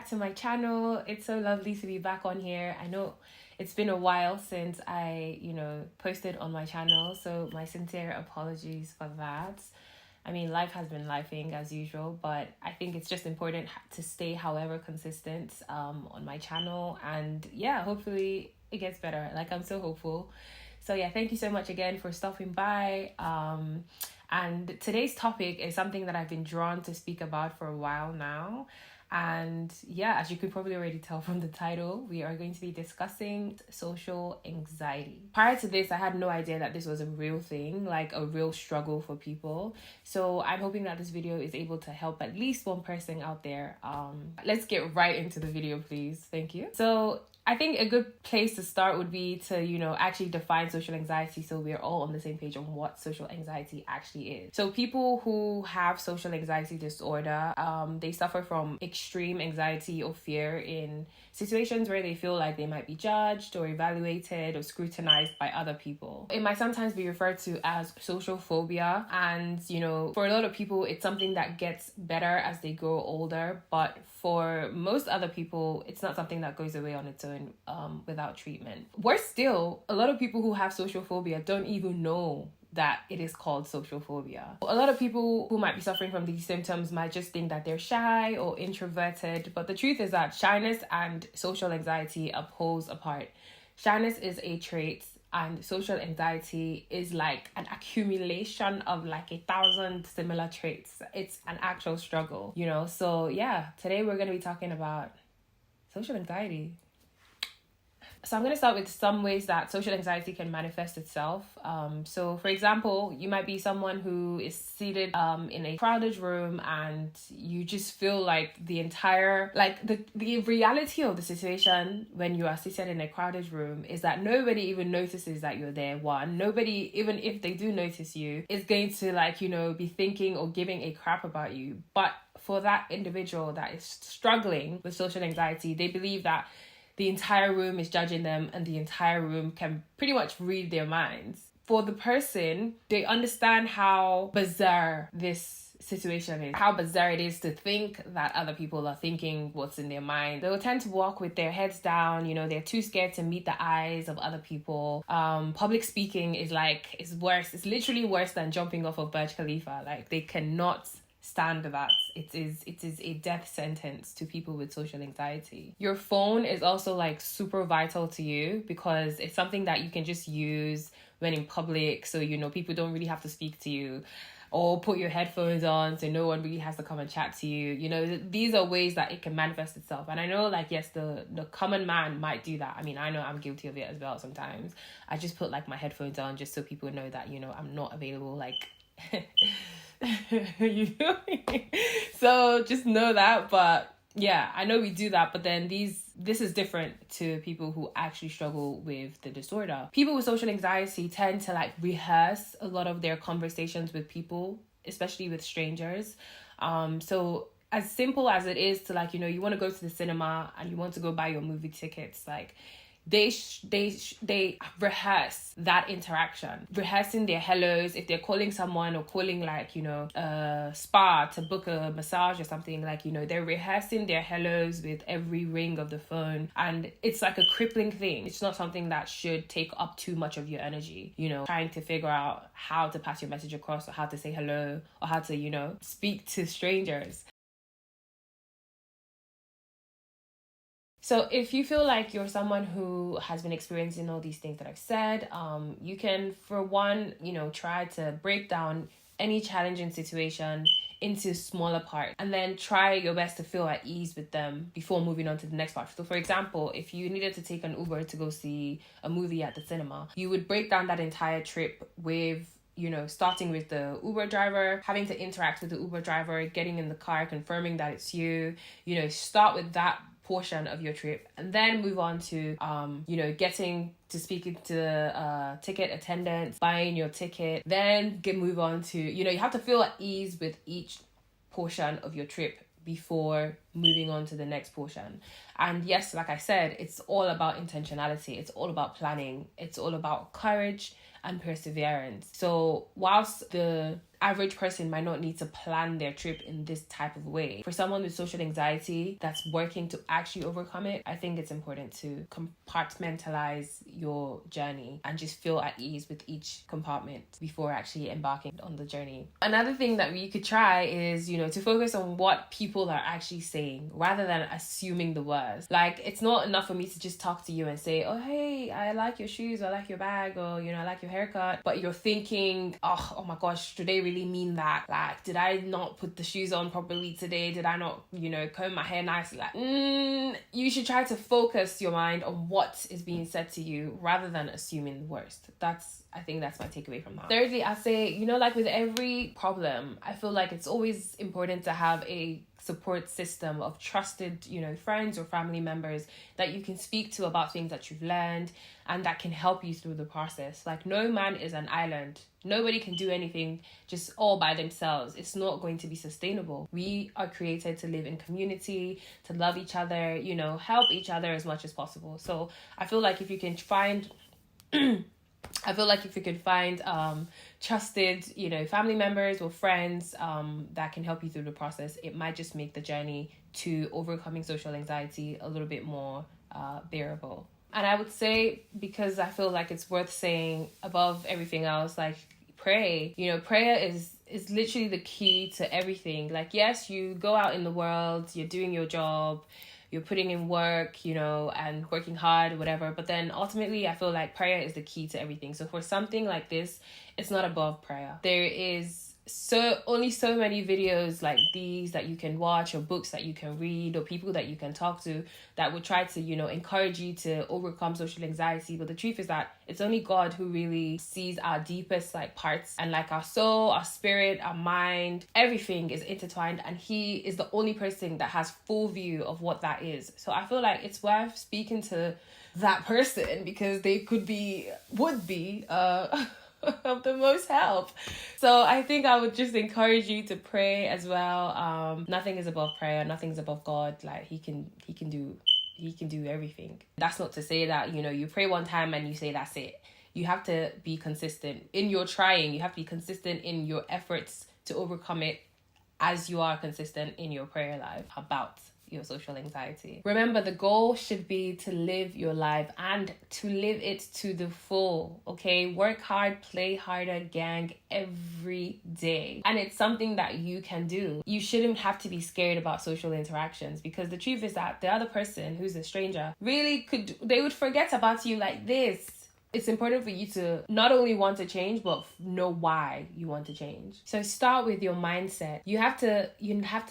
back to my channel. It's so lovely to be back on here. I know it's been a while since I, posted on my channel, so my sincere apologies for that. I mean, life has been lifing as usual, but I think it's just important to stay however consistent on my channel. And yeah, hopefully it gets better. Like, I'm so hopeful. So yeah, thank you so much again for stopping by. And today's topic is something that I've been drawn to speak about for a while now. And yeah, as you could probably already tell from the title, we are going to be discussing social anxiety. Prior to this, I had no idea that this was a real thing, like a real struggle for people. So I'm hoping that this video is able to help at least one person out there. Let's get right into the video, please. Thank you. So I think a good place to start would be to, actually define social anxiety so we're all on the same page on what social anxiety actually is. So people who have social anxiety disorder, they suffer from extreme anxiety or fear in situations where they feel like they might be judged or evaluated or scrutinized by other people. It might sometimes be referred to as social phobia, and for a lot of people it's something that gets better as they grow older, but for most other people it's not something that goes away on its own without treatment. Worse still, a lot of people who have social phobia don't even know that it is called social phobia. A lot of people who might be suffering from these symptoms might just think that they're shy or introverted, but the truth is that shyness and social anxiety are poles apart. Shyness is a trait and social anxiety is like an accumulation of like 1,000 similar traits. It's an actual struggle, So yeah, today we're going to be talking about social anxiety. So I'm going to start with some ways that social anxiety can manifest itself. So for example, you might be someone who is seated in a crowded room and you just feel like the reality of the situation when you are seated in a crowded room is that nobody even notices that you're there. One, nobody, even if they do notice you, is going to be thinking or giving a crap about you. But for that individual that is struggling with social anxiety, they believe that the entire room is judging them and the entire room can pretty much read their minds. For the person, they understand how bizarre this situation is, how bizarre it is to think that other people are thinking what's in their mind. They will tend to walk with their heads down, they're too scared to meet the eyes of other people. Public speaking is worse. It's literally worse than jumping off of Burj Khalifa. Like, they cannot stand that. It is a death sentence to people with social anxiety. Your phone is also super vital to you because it's something that you can just use when in public, so people don't really have to speak to you, or put your headphones on so no one really has to come and chat to you. These are ways that it can manifest itself. And I know yes, the common man might do that. I mean, I know I'm guilty of it as well sometimes. I just put my headphones on just so people know that I'm not available so just know that. But yeah, I know we do that, but then this is different to people who actually struggle with the disorder. People with social anxiety tend to rehearse a lot of their conversations with people, especially with strangers. So as simple as it is to you want to go to the cinema and you want to go buy your movie tickets, they rehearse that interaction, rehearsing their hellos. If they're calling someone or calling a spa to book a massage or something, they're rehearsing their hellos with every ring of the phone, and it's a crippling thing. It's not something that should take up too much of your energy, trying to figure out how to pass your message across or how to say hello or how to speak to strangers. So if you feel like you're someone who has been experiencing all these things that I've said, you can, for one, try to break down any challenging situation into smaller parts and then try your best to feel at ease with them before moving on to the next part. So for example, if you needed to take an Uber to go see a movie at the cinema, you would break down that entire trip with starting with the Uber driver, having to interact with the Uber driver, getting in the car, confirming that it's you, start with that portion of your trip and then move on to getting to speaking to the ticket attendant, buying your ticket, then move on to you have to feel at ease with each portion of your trip before moving on to the next portion. And yes, like I said, it's all about intentionality. It's all about planning. It's all about courage and perseverance. So whilst the average person might not need to plan their trip in this type of way, for someone with social anxiety that's working to actually overcome it, I think it's important to compartmentalize your journey and just feel at ease with each compartment before actually embarking on the journey. Another thing that we could try is, to focus on what people are actually saying rather than assuming the worst. Like, it's not enough for me to just talk to you and say, oh, hey, I like your shoes, or I like your bag, or, I like your haircut. But you're thinking, oh my gosh, do they really mean that? Like, did I not put the shoes on properly today? Did I not, comb my hair nicely? Like, you should try to focus your mind on what is being said to you rather than assuming the worst. I think that's my takeaway from that. Thirdly, I'd say, like with every problem, I feel like it's always important to have a support system of trusted, friends or family members that you can speak to about things that you've learned and that can help you through the process. Like, no man is an island. Nobody can do anything just all by themselves. It's not going to be sustainable. We are created to live in community, to love each other, help each other as much as possible. So I feel like if you can find trusted, family members or friends that can help you through the process, it might just make the journey to overcoming social anxiety a little bit more bearable. And I would say, because I feel like it's worth saying above everything else, like, pray. Prayer is literally the key to everything. Like, yes, you go out in the world, you're doing your job, you're putting in work, and working hard, whatever. But then ultimately, I feel like prayer is the key to everything. So for something like this, it's not above prayer. There is only so many videos like these that you can watch, or books that you can read, or people that you can talk to that would try to, encourage you to overcome social anxiety. But the truth is that it's only God who really sees our deepest parts, and our soul, our spirit, our mind, everything is intertwined, and He is the only person that has full view of what that is. So I feel like it's worth speaking to that person, because they would be of the most help. So I think I would just encourage you to pray as well. Nothing is above prayer. Nothing's above God. Like, He can do everything. That's not to say that, you pray one time and you say that's it. You have to be consistent in your trying. You have to be consistent in your efforts to overcome it, as you are consistent in your prayer life about your social anxiety. Remember, the goal should be to live your life and to live it to the full, okay? Work hard, play harder, gang, every day. And it's something that you can do. You shouldn't have to be scared about social interactions, because the truth is that the other person, who's a stranger, really they would forget about you like this. It's important for you to not only want to change, but know why you want to change. So start with your mindset. You have to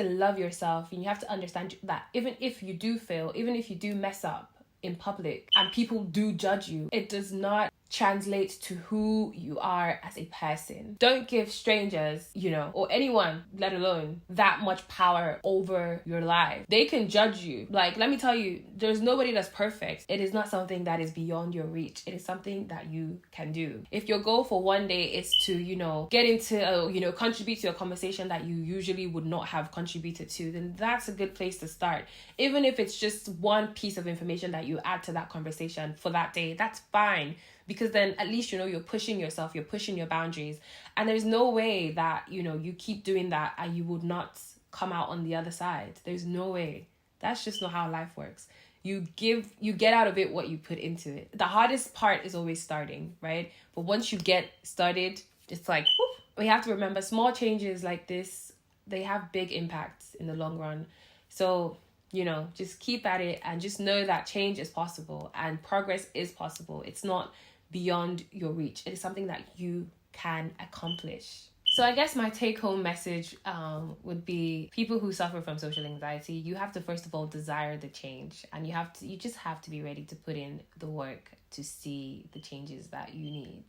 love yourself, and you have to understand that even if you do fail, even if you do mess up in public and people do judge you, it does not translate to who you are as a person. Don't give strangers, or anyone, let alone, that much power over your life. They can judge you. Like, let me tell you, there's nobody that's perfect. It is not something that is beyond your reach. It is something that you can do. If your goal for one day is to, get into, contribute to a conversation that you usually would not have contributed to, then that's a good place to start. Even if it's just one piece of information that you add to that conversation for that day, that's fine. Because then at least, you're pushing yourself, you're pushing your boundaries. And there's no way that, you keep doing that and you would not come out on the other side. There's no way. That's just not how life works. You get out of it what you put into it. The hardest part is always starting, right? But once you get started, it's like, whoop. We have to remember, small changes like this, they have big impacts in the long run. So, just keep at it and just know that change is possible and progress is possible. It's not beyond your reach. It is something that you can accomplish. So I guess my take-home message would be, people who suffer from social anxiety, you have to first of all desire the change, and you just have to be ready to put in the work to see the changes that you need.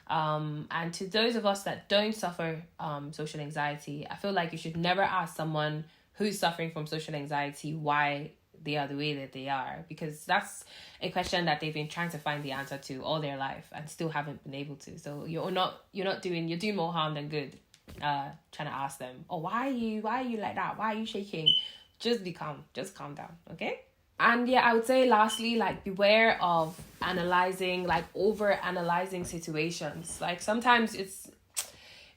And to those of us that don't suffer social anxiety, I feel like you should never ask someone who's suffering from social anxiety why they are the way that they are, because that's a question that they've been trying to find the answer to all their life and still haven't been able to. So you're doing more harm than good trying to ask them, oh, why are you like that, why are you shaking? just be calm. Just calm down, okay? And yeah, I would say lastly, like, beware of analyzing, like over analyzing situations. Like sometimes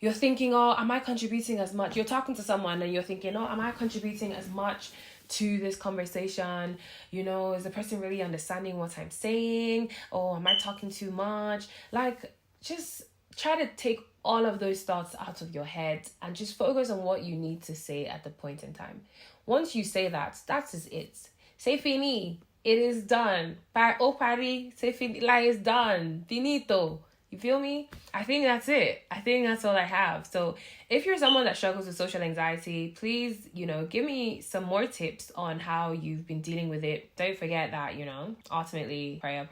you're thinking, oh, am I contributing as much? You're talking to someone and you're thinking, oh, am I contributing as much to this conversation? You know, is the person really understanding what I'm saying? Or am I talking too much? Like, just try to take all of those thoughts out of your head and just focus on what you need to say at the point in time. Once you say that, that is it. Say fini. It is done. Party. Say fini. Like, it's done. Finito. You feel me? I think that's it. I think that's all I have. So if you're someone that struggles with social anxiety, please, give me some more tips on how you've been dealing with it. Don't forget that, ultimately, prayer.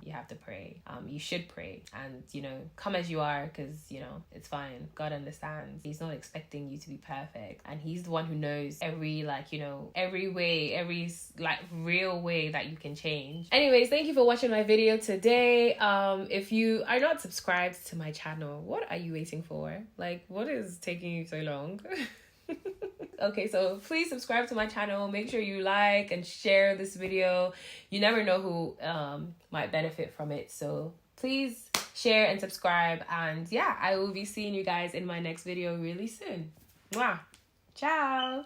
You have to pray. You should pray. And, come as you are, because, it's fine. God understands. He's not expecting you to be perfect. And he's the one who knows every way, every, real way that you can change. Anyways, thank you for watching my video today. If you are not subscribed to my channel, what are you waiting for? Like, what is taking you so long? Okay, so please subscribe to my channel. Make sure you like and share this video. You never know who might benefit from it, so please share and subscribe. And yeah, I will be seeing you guys in my next video really soon. Mwah. Ciao.